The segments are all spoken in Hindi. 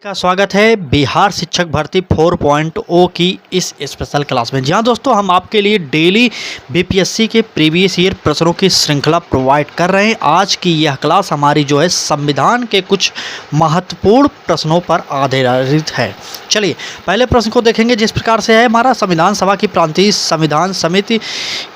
का स्वागत है बिहार शिक्षक भर्ती 4.0 की इस स्पेशल क्लास में। जहां दोस्तों हम आपके लिए डेली बीपीएससी के प्रीवियस ईयर प्रश्नों की श्रृंखला प्रोवाइड कर रहे हैं। आज की यह क्लास हमारी जो है संविधान के कुछ महत्वपूर्ण प्रश्नों पर आधारित है। चलिए पहले प्रश्न को देखेंगे, जिस प्रकार से है हमारा संविधान सभा की प्रांतीय संविधान समिति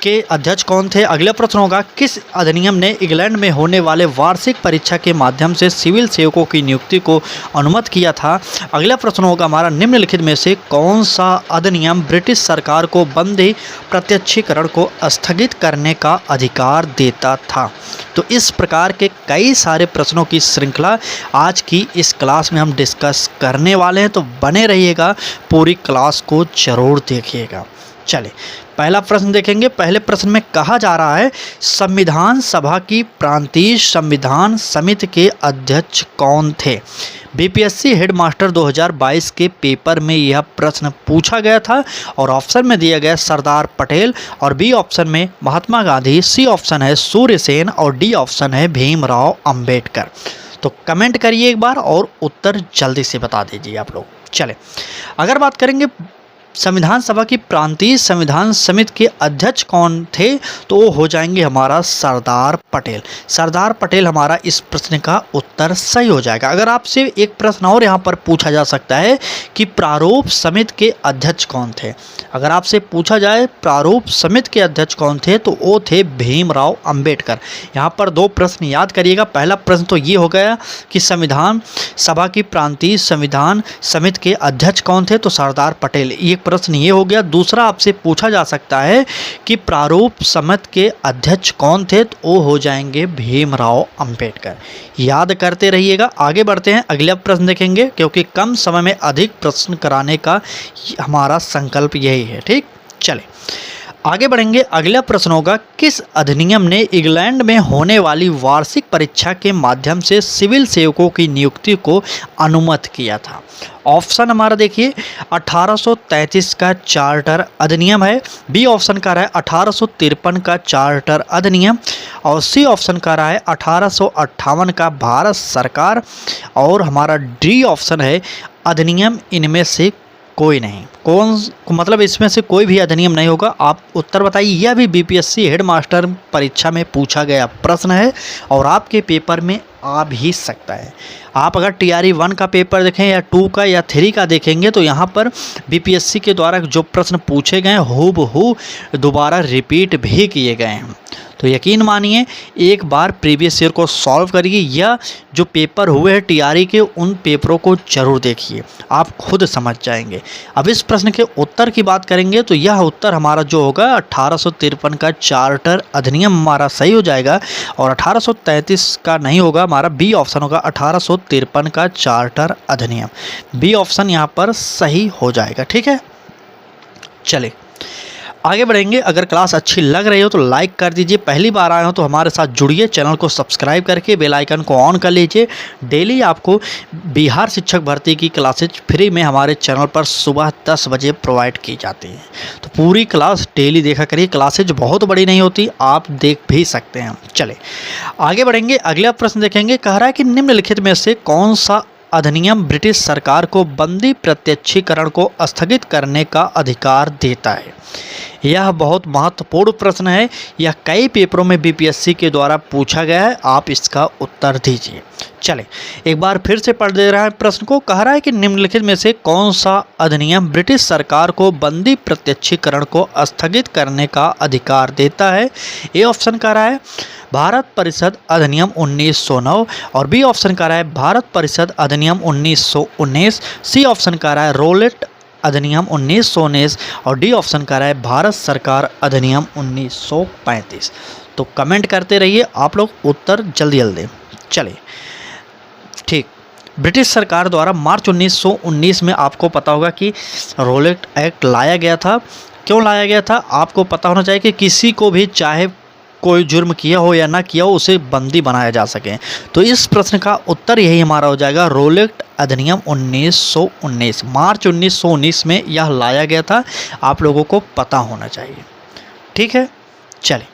के अध्यक्ष कौन थे। अगला प्रश्न होगा, किस अधिनियम ने इंग्लैंड में होने वाले वार्षिक परीक्षा के माध्यम से सिविल सेवकों की नियुक्ति को अनुमति किया था। अगला प्रश्न होगा हमारा, निम्नलिखित में से कौन सा अधिनियम ब्रिटिश सरकार को बंदी प्रत्यक्षीकरण को स्थगित करने का अधिकार देता था। तो इस प्रकार के कई सारे प्रश्नों की श्रृंखला आज की इस क्लास में हम डिस्कस करने वाले हैं, तो बने रहिएगा, पूरी क्लास को जरूर देखिएगा। चलिए पहला प्रश्न देखेंगे। पहले प्रश्न में कहा जा रहा है, संविधान सभा की प्रांतीय संविधान समिति के अध्यक्ष कौन थे। बीपीएससी हेडमास्टर 2022 के पेपर में यह प्रश्न पूछा गया था और ऑप्शन में दिया गया सरदार पटेल और बी ऑप्शन में महात्मा गांधी, सी ऑप्शन है सूर्य सेन और डी ऑप्शन है भीमराव अंबेडकर। तो कमेंट करिए एक बार और उत्तर जल्दी से बता दीजिए आप लोग। चले अगर बात करेंगे संविधान सभा की प्रांतीय संविधान समिति के अध्यक्ष कौन थे, तो वो हो जाएंगे हमारा सरदार पटेल। सरदार पटेल हमारा इस प्रश्न का उत्तर सही हो जाएगा। अगर आपसे एक प्रश्न और यहाँ पर पूछा जा सकता है कि प्रारूप समिति के अध्यक्ष कौन थे। अगर आपसे पूछा जाए प्रारूप समिति के अध्यक्ष कौन थे, तो वो थे भीमराव अंबेडकर। यहाँ पर दो प्रश्न याद करिएगा। पहला प्रश्न तो ये हो गया कि संविधान सभा की प्रांतीय संविधान समिति के अध्यक्ष कौन थे, तो सरदार पटेल। ये प्रश्न ये हो गया। दूसरा आपसे पूछा जा सकता है कि प्रारूप समिति के अध्यक्ष कौन थे, तो वो हो जाएंगे भीमराव अंबेडकर। याद करते रहिएगा। आगे बढ़ते हैं, अगला प्रश्न देखेंगे, क्योंकि कम समय में अधिक प्रश्न कराने का हमारा संकल्प यही है। ठीक, चले आगे बढ़ेंगे। अगला प्रश्न होगा, किस अधिनियम ने इंग्लैंड में होने वाली वार्षिक परीक्षा के माध्यम से सिविल सेवकों की नियुक्ति को अनुमति किया था। ऑप्शन हमारा देखिए 1833 का चार्टर अधिनियम है, बी ऑप्शन का रहा है 1853 का चार्टर अधिनियम और सी ऑप्शन का रहा है 1858 का भारत सरकार और हमारा डी ऑप्शन है अधिनियम इनमें से कोई नहीं। कौन मतलब इसमें से कोई भी अधिनियम नहीं होगा। आप उत्तर बताइए। यह भी बीपीएससी हेडमास्टर परीक्षा में पूछा गया प्रश्न है और आपके पेपर में आ भी सकता है। आप अगर टीआरई 1 का पेपर देखें या 2 का या 3 का देखेंगे, तो यहाँ पर बीपीएससी के द्वारा जो प्रश्न पूछे गए हूबहू दोबारा रिपीट भी किए गए हैं। तो यकीन मानिए एक बार प्रीवियस ईयर को सॉल्व करिए या जो पेपर हुए हैं टीआरई के, उन पेपरों को जरूर देखिए, आप खुद समझ जाएंगे। अब इस प्रश्न के उत्तर की बात करेंगे, तो यह उत्तर हमारा जो होगा 1853 का चार्टर अधिनियम हमारा सही हो जाएगा और 1833 का नहीं होगा, हमारा बी ऑप्शन होगा 1853 का चार्टर अधिनियम। बी ऑप्शन यहाँ पर सही हो जाएगा। ठीक है, चले आगे बढ़ेंगे। अगर क्लास अच्छी लग रही हो तो लाइक कर दीजिए। पहली बार आए हो तो हमारे साथ जुड़िए, चैनल को सब्सक्राइब करके बेल आइकन को ऑन कर लीजिए। डेली आपको बिहार शिक्षक भर्ती की क्लासेज फ्री में हमारे चैनल पर सुबह 10 बजे प्रोवाइड की जाती हैं, तो पूरी क्लास डेली देखा करिए। क्लासेज बहुत बड़ी नहीं होती, आप देख भी सकते हैं। चले आगे बढ़ेंगे। अगला प्रश्न देखेंगे। कह रहा है कि निम्नलिखित में से कौन सा अधिनियम ब्रिटिश सरकार को बंदी प्रत्यक्षीकरण को स्थगित करने का अधिकार देता है। यह बहुत महत्वपूर्ण प्रश्न है। यह कई पेपरों में बीपीएससी के द्वारा पूछा गया है, आप इसका उत्तर दीजिए। चलें एक बार फिर से पढ़ दे रहा है प्रश्न को। कह रहा है कि निम्नलिखित में से कौन सा अधिनियम ब्रिटिश सरकार को बंदी प्रत्यक्षीकरण को स्थगित करने का अधिकार देता है। ए ऑप्शन कह रहा है भारत परिषद अधिनियम 1909 और बी ऑप्शन कह रहा है भारत परिषद अधिनियम 1919, सी ऑप्शन कह रहा है रोलेट अधिनियम 1919 और डी ऑप्शन कह रहा है भारत सरकार अधिनियम 1935। तो कमेंट करते रहिए आप लोग, उत्तर जल्दी जल्दी। चलिए ठीक, ब्रिटिश सरकार द्वारा मार्च 1919 में आपको पता होगा कि रोलेट एक्ट लाया गया था। क्यों लाया गया था आपको पता होना चाहिए कि किसी को भी चाहे कोई जुर्म किया हो या ना किया हो उसे बंदी बनाया जा सके। तो इस प्रश्न का उत्तर यही हमारा हो जाएगा, रोलेट अधिनियम 1919। मार्च 1919 में यह लाया गया था, आप लोगों को पता होना चाहिए। ठीक है, चलिए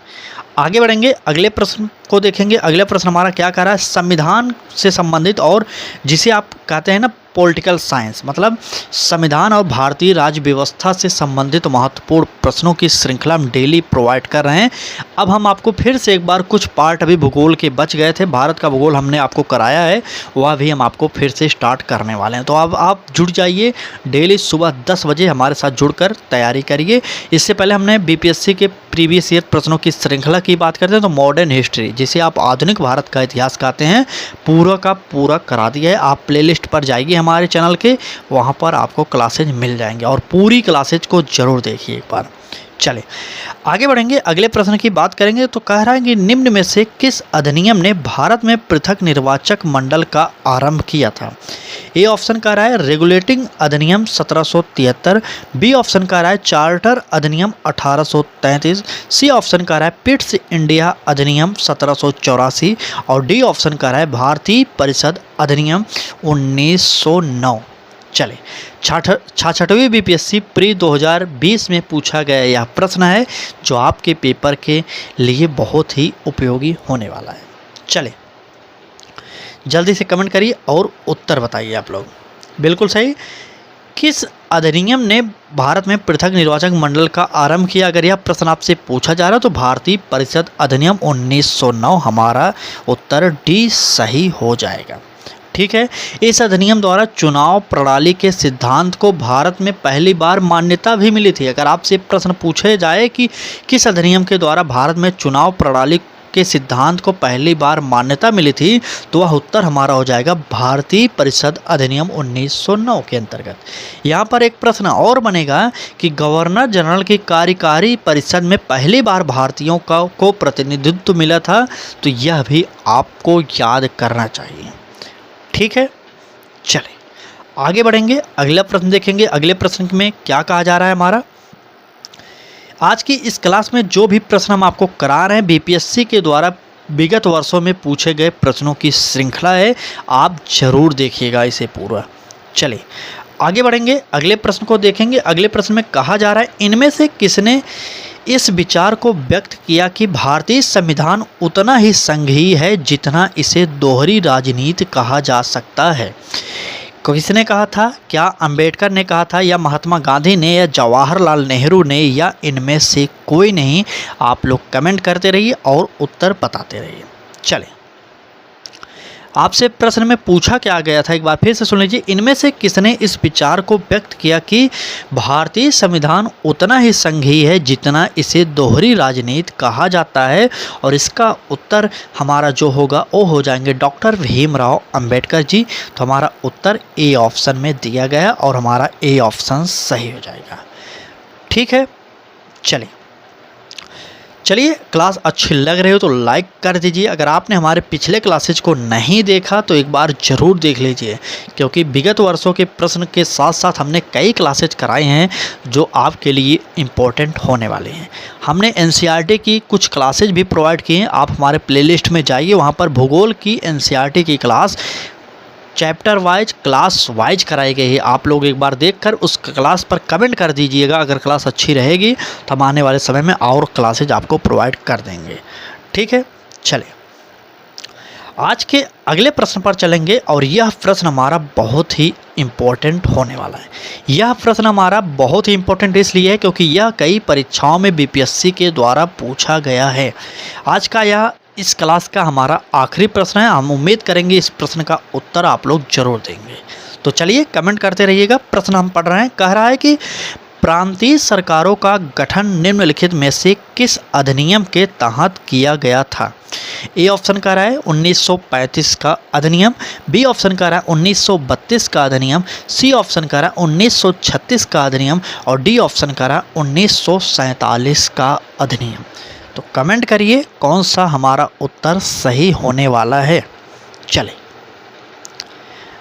आगे बढ़ेंगे। अगले प्रश्न को देखेंगे। अगला प्रश्न हमारा क्या कह रहा है, संविधान से संबंधित और जिसे आप कहते हैं ना पॉलिटिकल साइंस, मतलब संविधान और भारतीय राज्य व्यवस्था से संबंधित महत्वपूर्ण प्रश्नों की श्रृंखला हम डेली प्रोवाइड कर रहे हैं। अब हम आपको फिर से एक बार कुछ पार्ट अभी भूगोल के बच गए थे, भारत का भूगोल हमने आपको कराया है, वह भी हम आपको फिर से स्टार्ट करने वाले हैं। तो अब आप जुड़ जाइए, डेली सुबह 10 बजे हमारे साथ जुड़कर तैयारी करिए। इससे पहले हमने बीपीएससी के प्रीवियस ईयर प्रश्नों की श्रृंखला की बात करते हैं तो मॉडर्न हिस्ट्री, जिसे आप आधुनिक भारत का इतिहास कहते हैं, पूरा का पूरा करा दिया है। आप प्लेलिस्ट पर जाइए हमारे चैनल के, वहाँ पर आपको क्लासेज मिल जाएंगे और पूरी क्लासेज को ज़रूर देखिए एक बार। चले आगे बढ़ेंगे, अगले प्रश्न की बात करेंगे। तो कह रहा है कि निम्न में से किस अधिनियम ने भारत में पृथक निर्वाचक मंडल का आरंभ किया था। ए ऑप्शन कह रहा है रेगुलेटिंग अधिनियम 1773, बी ऑप्शन कह रहा है चार्टर अधिनियम 1833, सी ऑप्शन कह रहा है पिट्स इंडिया अधिनियम 1784 और डी ऑप्शन कह रहा है भारतीय परिषद अधिनियम 1909। चले 66वीं बीपीएससी प्री 2020 में पूछा गया यह प्रश्न है जो आपके पेपर के लिए बहुत ही उपयोगी होने वाला है। चले जल्दी से कमेंट करिए और उत्तर बताइए आप लोग। बिल्कुल सही, किस अधिनियम ने भारत में पृथक निर्वाचक मंडल का आरंभ किया? अगर यह प्रश्न आपसे पूछा जा रहा है तो भारतीय परिषद अधिनियम 1909 हमारा उत्तर डी सही हो जाएगा। ठीक है, इस अधिनियम द्वारा चुनाव प्रणाली के सिद्धांत को भारत में पहली बार मान्यता भी मिली थी। अगर आपसे प्रश्न पूछे जाए कि किस अधिनियम के द्वारा भारत में चुनाव प्रणाली के सिद्धांत को पहली बार मान्यता मिली थी, तो वह उत्तर हमारा हो जाएगा भारतीय परिषद अधिनियम 1909 के अंतर्गत। यहाँ पर एक प्रश्न और बनेगा कि गवर्नर जनरल की कार्यकारी परिषद में पहली बार भारतीयों को प्रतिनिधित्व मिला था, तो यह भी आपको याद करना चाहिए। ठीक है, चले आगे बढ़ेंगे, अगला प्रश्न देखेंगे। अगले प्रश्न में क्या कहा जा रहा है हमारा, आज की इस क्लास में जो भी प्रश्न हम आपको करा रहे हैं बीपीएससी के द्वारा विगत वर्षों में पूछे गए प्रश्नों की श्रृंखला है, आप जरूर देखिएगा इसे पूरा। चलिए आगे बढ़ेंगे, अगले प्रश्न को देखेंगे। अगले प्रश्न में कहा जा रहा है इनमें से किसने इस विचार को व्यक्त किया कि भारतीय संविधान उतना ही संघीय है जितना इसे दोहरी राजनीति कहा जा सकता है। किसने कहा था? क्या अंबेडकर ने कहा था, या महात्मा गांधी ने, या जवाहरलाल नेहरू ने, या इनमें से कोई नहीं? आप लोग कमेंट करते रहिए और उत्तर बताते रहिए। चलें, आपसे प्रश्न में पूछा क्या गया था, एक बार फिर से सुन लीजिए। इनमें से किसने इस विचार को व्यक्त किया कि भारतीय संविधान उतना ही संघीय है जितना इसे दोहरी राजनीति कहा जाता है? और इसका उत्तर हमारा जो होगा वो हो जाएंगे डॉक्टर भीमराव अंबेडकर जी। तो हमारा उत्तर ए ऑप्शन में दिया गया और हमारा ए ऑप्शन सही हो जाएगा। ठीक है, चलिए क्लास अच्छी लग रही हो तो लाइक कर दीजिए। अगर आपने हमारे पिछले क्लासेज को नहीं देखा तो एक बार ज़रूर देख लीजिए, क्योंकि विगत वर्षों के प्रश्न के साथ साथ हमने कई क्लासेज कराए हैं जो आपके लिए इम्पोर्टेंट होने वाले हैं। हमने एनसीईआरटी की कुछ क्लासेज भी प्रोवाइड किए हैं, आप हमारे प्लेलिस्ट में जाइए, वहाँ पर भूगोल की एनसीईआरटी की class chapter wise class wise कराई गई है। आप लोग एक बार देखकर उस क्लास पर कमेंट कर दीजिएगा। अगर क्लास अच्छी रहेगी तो हम आने वाले समय में और क्लासेज आपको प्रोवाइड कर देंगे। ठीक है, चलिए आज के अगले प्रश्न पर चलेंगे और यह प्रश्न हमारा बहुत ही इम्पोर्टेंट होने वाला है। यह प्रश्न हमारा बहुत ही इम्पोर्टेंट इसलिए है क्योंकि यह कई परीक्षाओं में बीपीएससी के द्वारा पूछा गया है। आज का यह इस क्लास का हमारा आखिरी प्रश्न है। हम उम्मीद करेंगे इस प्रश्न का उत्तर आप लोग जरूर देंगे। तो चलिए कमेंट करते रहिएगा। प्रश्न हम पढ़ रहे हैं, कह रहा है कि प्रांतीय सरकारों का गठन निम्नलिखित में से किस अधिनियम के तहत किया गया था? ए ऑप्शन कह रहा है 1935 का अधिनियम, बी ऑप्शन कह रहा है 1932 का अधिनियम, सी ऑप्शन कह रहा है 1936 का अधिनियम और डी ऑप्शन कह रहा है 1947 का अधिनियम। तो कमेंट करिए कौन सा हमारा उत्तर सही होने वाला है। चले,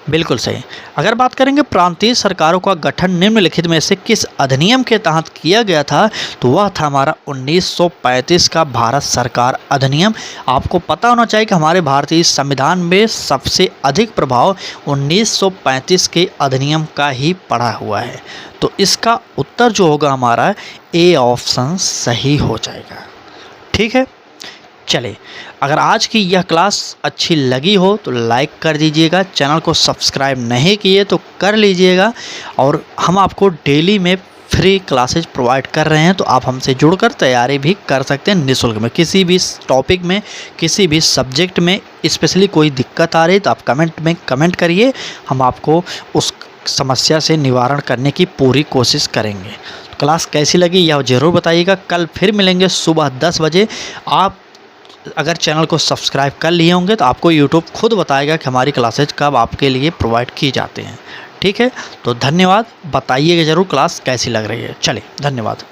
बिल्कुल सही। अगर बात करेंगे प्रांतीय सरकारों का गठन निम्नलिखित में से किस अधिनियम के तहत किया गया था, तो वह था हमारा 1935 का भारत सरकार अधिनियम। आपको पता होना चाहिए कि हमारे भारतीय संविधान में सबसे अधिक प्रभाव 1935 के अधिनियम का ही पड़ा हुआ है। तो इसका उत्तर जो होगा हमारा ए ऑप्शन सही हो जाएगा। ठीक है, चले, अगर आज की यह क्लास अच्छी लगी हो तो लाइक कर दीजिएगा, चैनल को सब्सक्राइब नहीं किए तो कर लीजिएगा। और हम आपको डेली में फ्री क्लासेज प्रोवाइड कर रहे हैं, तो आप हमसे जुड़कर तैयारी भी कर सकते हैं निःशुल्क में। किसी भी टॉपिक में, किसी भी सब्जेक्ट में स्पेशली कोई दिक्कत आ रही तो आप कमेंट में कमेंट करिए, हम आपको उस समस्या से निवारण करने की पूरी कोशिश करेंगे। तो क्लास कैसी लगी यह ज़रूर बताइएगा। कल फिर मिलेंगे सुबह 10 बजे। आप अगर चैनल को सब्सक्राइब कर लिए होंगे तो आपको यूट्यूब खुद बताएगा कि हमारी क्लासेज कब आपके लिए प्रोवाइड की जाते हैं। ठीक है, तो धन्यवाद, बताइएगा ज़रूर क्लास कैसी लग रही है। चलिए, धन्यवाद।